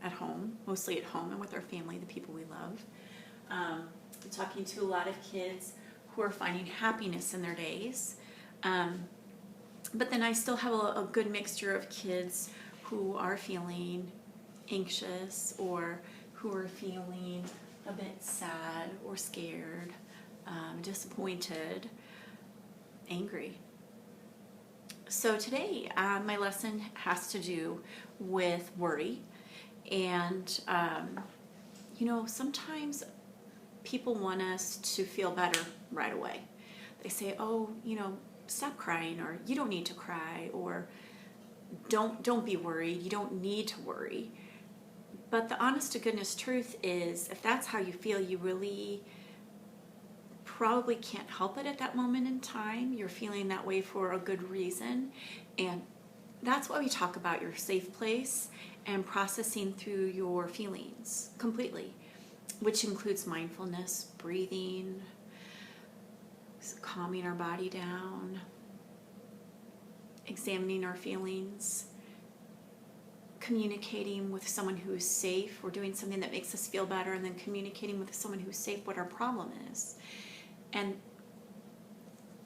at home, mostly at home and with our family, the people we love. I'm talking to a lot of kids who are finding happiness in their days. But then I still have a good mixture of kids who are feeling anxious or who are feeling a bit sad or scared, disappointed, angry. So today, my lesson has to do with worry. And, sometimes people want us to feel better right away. They say, oh, stop crying, or you don't need to cry, or don't be worried, you don't need to worry. But the honest to goodness truth is, if that's how you feel, you really probably can't help it at that moment in time. You're feeling that way for a good reason. And that's why we talk about your safe place and processing through your feelings completely, which includes mindfulness, breathing, calming our body down, examining our feelings, communicating with someone who is safe, or doing something that makes us feel better, and then communicating with someone who's safe what our problem is. And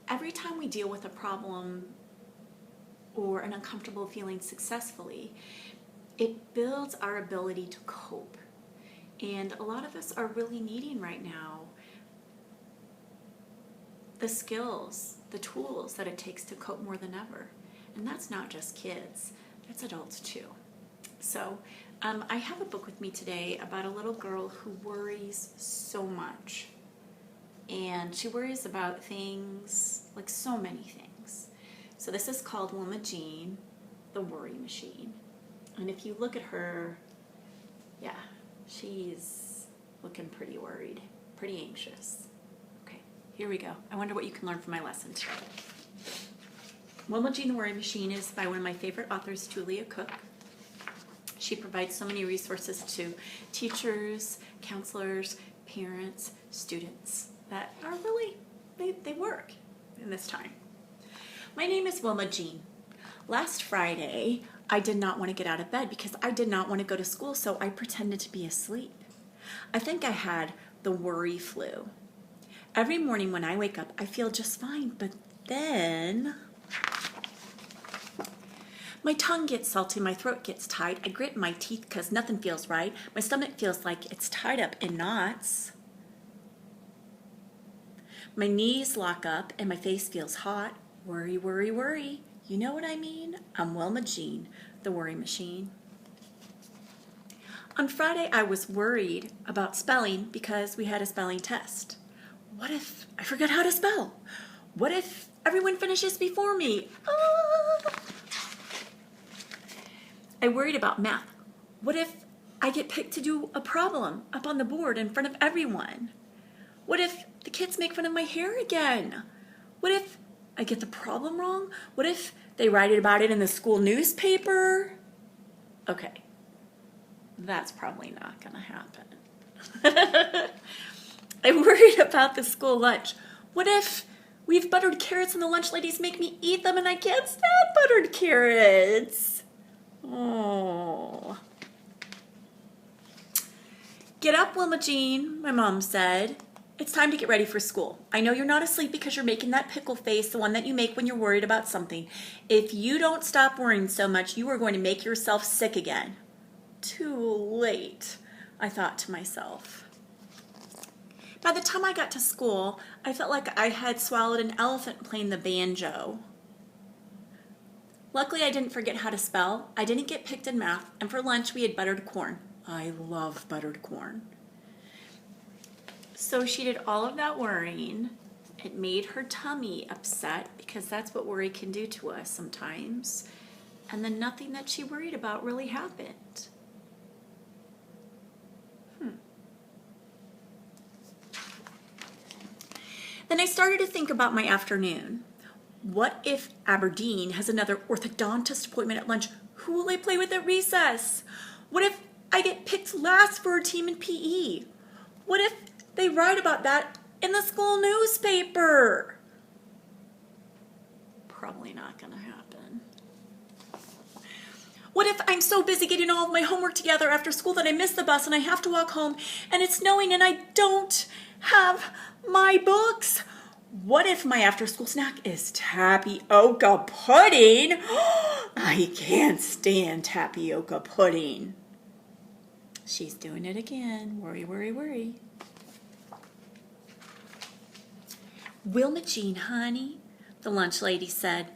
every time we deal with a problem or an uncomfortable feeling successfully, it builds our ability to cope. And a lot of us are really needing right now the skills, the tools that it takes to cope more than ever. And that's not just kids, that's adults too. So I have a book with me today about a little girl who worries so much. And she worries about things, like so many things. So this is called Wilma Jean, the Worry Machine. And if you look at her, yeah, she's looking pretty worried, pretty anxious. Okay, here we go. I wonder what you can learn from my lesson today. Wilma Jean, the Worry Machine is by one of my favorite authors, Julia Cook. She provides so many resources to teachers, counselors, parents, students that are really, they work in this time. My name is Wilma Jean. Last Friday, I did not want to get out of bed because I did not want to go to school, so I pretended to be asleep. I think I had the worry flu. Every morning when I wake up, I feel just fine, but then my tongue gets salty, my throat gets tight, I grit my teeth because nothing feels right, my stomach feels like it's tied up in knots, my knees lock up and my face feels hot. Worry, worry, worry. You know what I mean? I'm Wilma Jean, the Worry Machine. On Friday, I was worried about spelling because we had a spelling test. What if I forget how to spell? What if everyone finishes before me? I worried about math. What if I get picked to do a problem up on the board in front of everyone? What if the kids make fun of my hair again? What if I get the problem wrong? What if they write about it in the school newspaper? Okay, that's probably not gonna happen. I worried about the school lunch. What if we have buttered carrots and the lunch ladies make me eat them and I can't stand buttered carrots? Oh. Get up, Wilma Jean, my mom said. It's time to get ready for school. I know you're not asleep because you're making that pickle face, the one that you make when you're worried about something. If you don't stop worrying so much, you are going to make yourself sick again. Too late, I thought to myself. By the time I got to school, I felt like I had swallowed an elephant playing the banjo. Luckily, I didn't forget how to spell. I didn't get picked in math, and for lunch, we had buttered corn. I love buttered corn. So she did all of that worrying. It made her tummy upset because that's what worry can do to us sometimes. And then nothing that she worried about really happened. Then I started to think about my afternoon. What if Aberdeen has another orthodontist appointment at lunch? Who will I play with at recess? What if I get picked last for a team in PE? What if they write about that in the school newspaper? Probably not going to happen. What if I'm so busy getting all of my homework together after school that I miss the bus and I have to walk home and it's snowing and I don't have my books? What if my after-school snack is tapioca pudding? I can't stand tapioca pudding. She's doing it again. Worry, worry, worry. Wilma Jean, honey, the lunch lady said,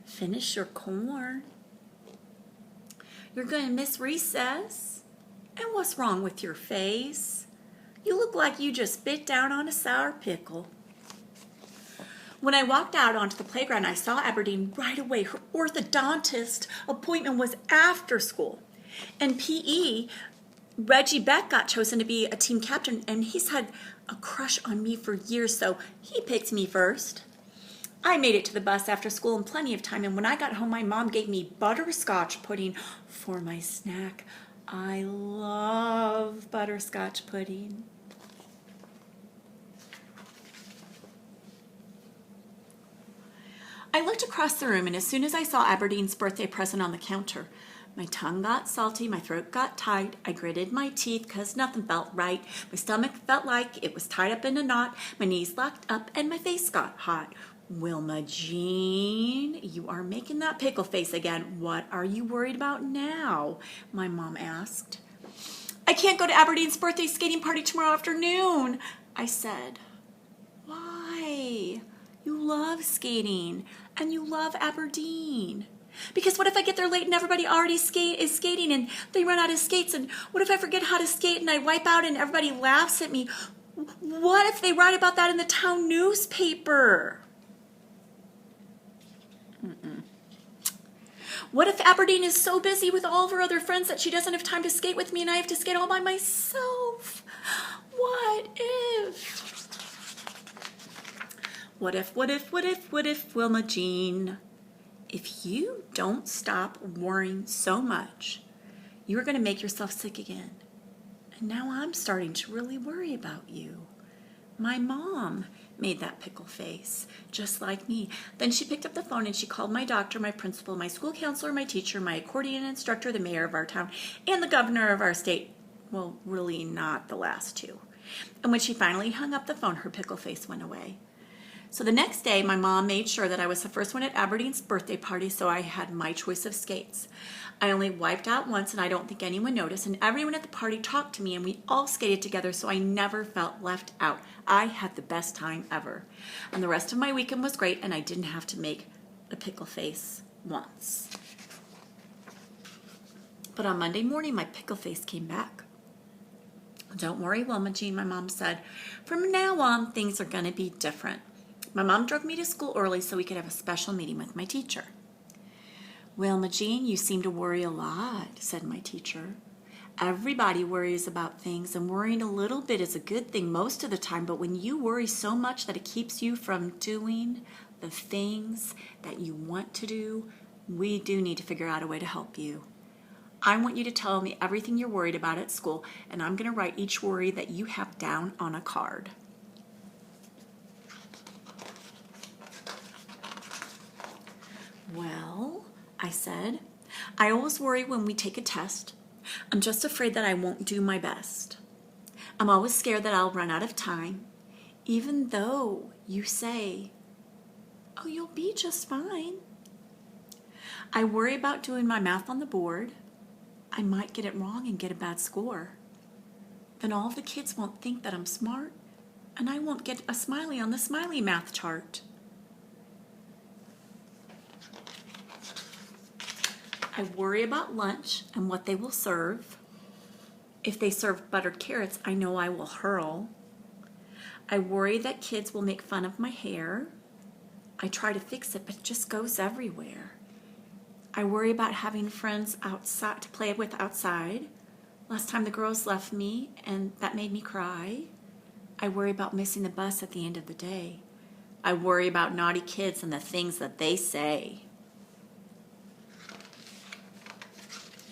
finish your corn. You're going to miss recess. And what's wrong with your face? You look like you just bit down on a sour pickle. When I walked out onto the playground, I saw Aberdeen right away. Her orthodontist appointment was after school. And PE, Reggie Beck got chosen to be a team captain, and he's had a crush on me for years, so he picked me first. I made it to the bus after school in plenty of time, and when I got home, my mom gave me butterscotch pudding for my snack. I love butterscotch pudding. I looked across the room, and as soon as I saw Aberdeen's birthday present on the counter, my tongue got salty, my throat got tight, I gritted my teeth because nothing felt right, my stomach felt like it was tied up in a knot, my knees locked up, and my face got hot. Wilma Jean, you are making that pickle face again. What are you worried about now? My mom asked. I can't go to Aberdeen's birthday skating party tomorrow afternoon, I said. Why? You love skating, and you love Aberdeen. Because what if I get there late and everybody already is skating and they run out of skates? And what if I forget how to skate and I wipe out and everybody laughs at me? What if they write about that in the town newspaper? What if Aberdeen is so busy with all of her other friends that she doesn't have time to skate with me and I have to skate all by myself? What if? What if, Wilma Jean? If you don't stop worrying so much, you're going to make yourself sick again. And now I'm starting to really worry about you. My mom made that pickle face, just like me. Then she picked up the phone and she called my doctor, my principal, my school counselor, my teacher, my accordion instructor, the mayor of our town, and the governor of our state. Well, really not the last two. And when she finally hung up the phone, her pickle face went away. So the next day, my mom made sure that I was the first one at Aberdeen's birthday party, so I had my choice of skates. I only wiped out once, and I don't think anyone noticed, and everyone at the party talked to me, and we all skated together, so I never felt left out. I had the best time ever. And the rest of my weekend was great, and I didn't have to make a pickle face once. But on Monday morning, my pickle face came back. Don't worry, Wilma Jean, my mom said. From now on, things are going to be different. My mom drove me to school early so we could have a special meeting with my teacher. Wilma Jean, you seem to worry a lot, said my teacher. Everybody worries about things, and worrying a little bit is a good thing most of the time, but when you worry so much that it keeps you from doing the things that you want to do, we do need to figure out a way to help you. I want you to tell me everything you're worried about at school, and I'm going to write each worry that you have down on a card. Well, I said, I always worry when we take a test. I'm just afraid that I won't do my best. I'm always scared that I'll run out of time, even though you say, oh, you'll be just fine. I worry about doing my math on the board. I might get it wrong and get a bad score. Then all of the kids won't think that I'm smart, and I won't get a smiley on the smiley math chart. I worry about lunch and what they will serve. If they serve buttered carrots, I know I will hurl. I worry that kids will make fun of my hair. I try to fix it, but it just goes everywhere. I worry about having friends outside to play with outside. Last time the girls left me, and that made me cry. I worry about missing the bus at the end of the day. I worry about naughty kids and the things that they say.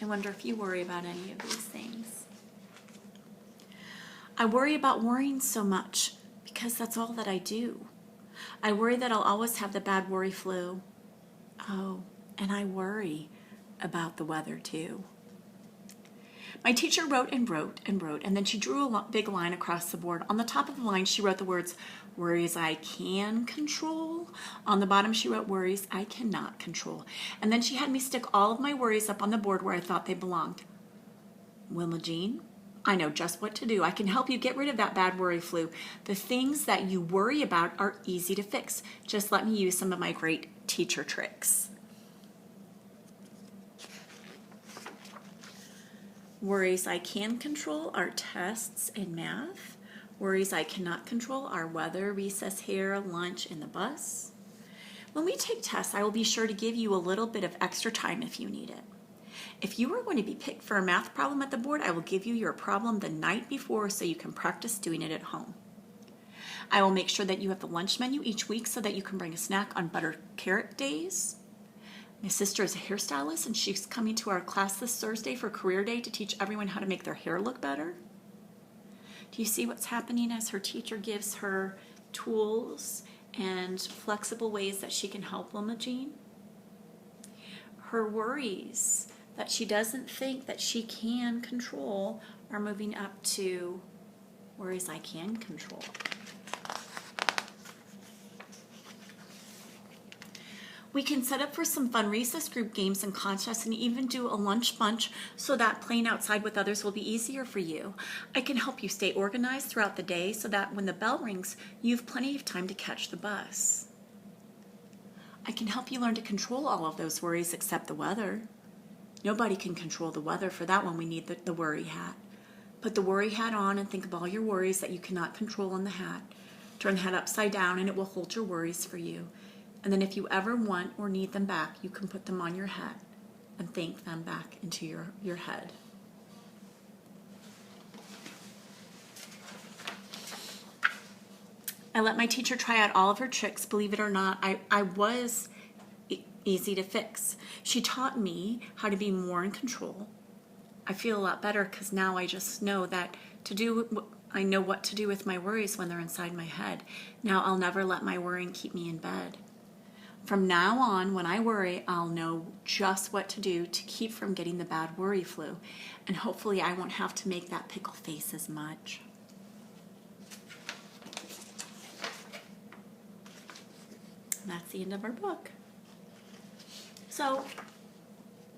I wonder if you worry about any of these things. I worry about worrying so much because that's all that I do. I worry that I'll always have the bad worry flu. Oh, and I worry about the weather too. My teacher wrote and wrote and wrote, and then she drew a big line across the board. On the top of the line, she wrote the words, worries I can control. On the bottom, she wrote worries I cannot control. And then she had me stick all of my worries up on the board where I thought they belonged. Wilma Jean, I know just what to do. I can help you get rid of that bad worry flu. The things that you worry about are easy to fix. Just let me use some of my great teacher tricks. Worries I can control are tests and math. Worries I cannot control are weather, recess, hair, lunch, and the bus. When we take tests, I will be sure to give you a little bit of extra time if you need it. If you are going to be picked for a math problem at the board, I will give you your problem the night before so you can practice doing it at home. I will make sure that you have the lunch menu each week so that you can bring a snack on butter carrot days. My sister is a hairstylist and she's coming to our class this Thursday for Career Day to teach everyone how to make their hair look better. Do you see what's happening as her teacher gives her tools and flexible ways that she can help Wilma Jean? Her worries that she doesn't think that she can control are moving up to worries I can control. We can set up for some fun recess group games and contests and even do a lunch bunch so that playing outside with others will be easier for you. I can help you stay organized throughout the day so that when the bell rings, you have plenty of time to catch the bus. I can help you learn to control all of those worries except the weather. Nobody can control the weather. For that one, we need the worry hat. Put the worry hat on and think of all your worries that you cannot control in the hat. Turn the hat upside down and it will hold your worries for you. And then if you ever want or need them back, you can put them on your hat and think them back into your head. I let my teacher try out all of her tricks. Believe it or not, I was easy to fix. She taught me how to be more in control. I feel a lot better because now I just know that I know what to do with my worries when they're inside my head. Now I'll never let my worrying keep me in bed. From now on, when I worry, I'll know just what to do to keep from getting the bad worry flu. And hopefully I won't have to make that pickle face as much. And that's the end of our book. So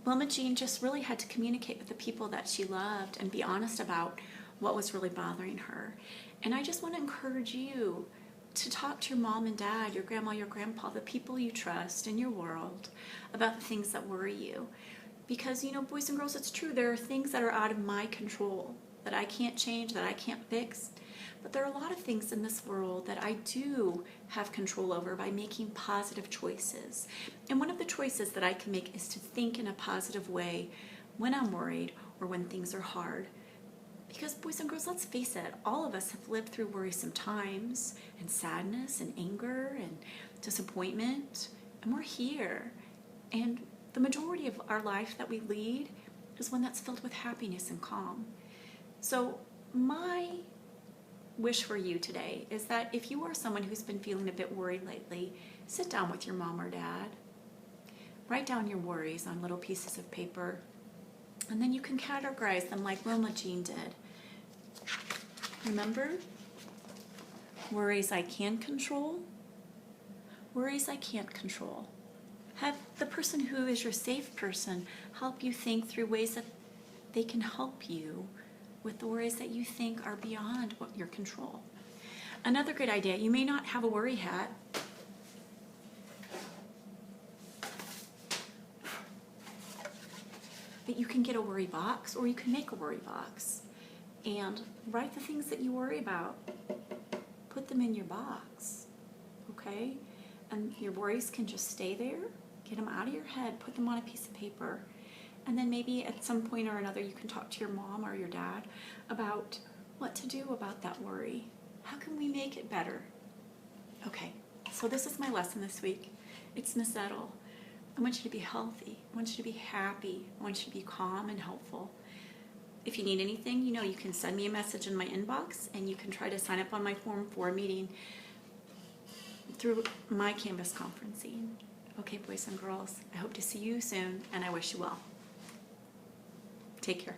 Wilma Jean just really had to communicate with the people that she loved and be honest about what was really bothering her. And I just want to encourage you to talk to your mom and dad, your grandma, your grandpa, the people you trust in your world about the things that worry you. Because, boys and girls, it's true. There are things that are out of my control that I can't change, that I can't fix. But there are a lot of things in this world that I do have control over by making positive choices. And one of the choices that I can make is to think in a positive way when I'm worried or when things are hard. Because boys and girls, let's face it, all of us have lived through worrisome times and sadness and anger and disappointment, and we're here. And the majority of our life that we lead is one that's filled with happiness and calm. So my wish for you today is that if you are someone who's been feeling a bit worried lately, sit down with your mom or dad. Write down your worries on little pieces of paper, and then you can categorize them like Wilma Jean did. Remember? Worries I can control, worries I can't control. Have the person who is your safe person help you think through ways that they can help you with the worries that you think are beyond what your control. Another great idea, you may not have a worry hat, but you can get a worry box, or you can make a worry box and write the things that you worry about. Put them in your box, okay? And your worries can just stay there. Get them out of your head, put them on a piece of paper, and then maybe at some point or another you can talk to your mom or your dad about what to do about that worry. How can we make it better? Okay, so this is my lesson this week. It's Miss Edel. I want you to be healthy. I want you to be happy. I want you to be calm and helpful. If you need anything, you can send me a message in my inbox, and you can try to sign up on my form for a meeting through my Canvas conferencing. Okay, boys and girls, I hope to see you soon, and I wish you well. Take care.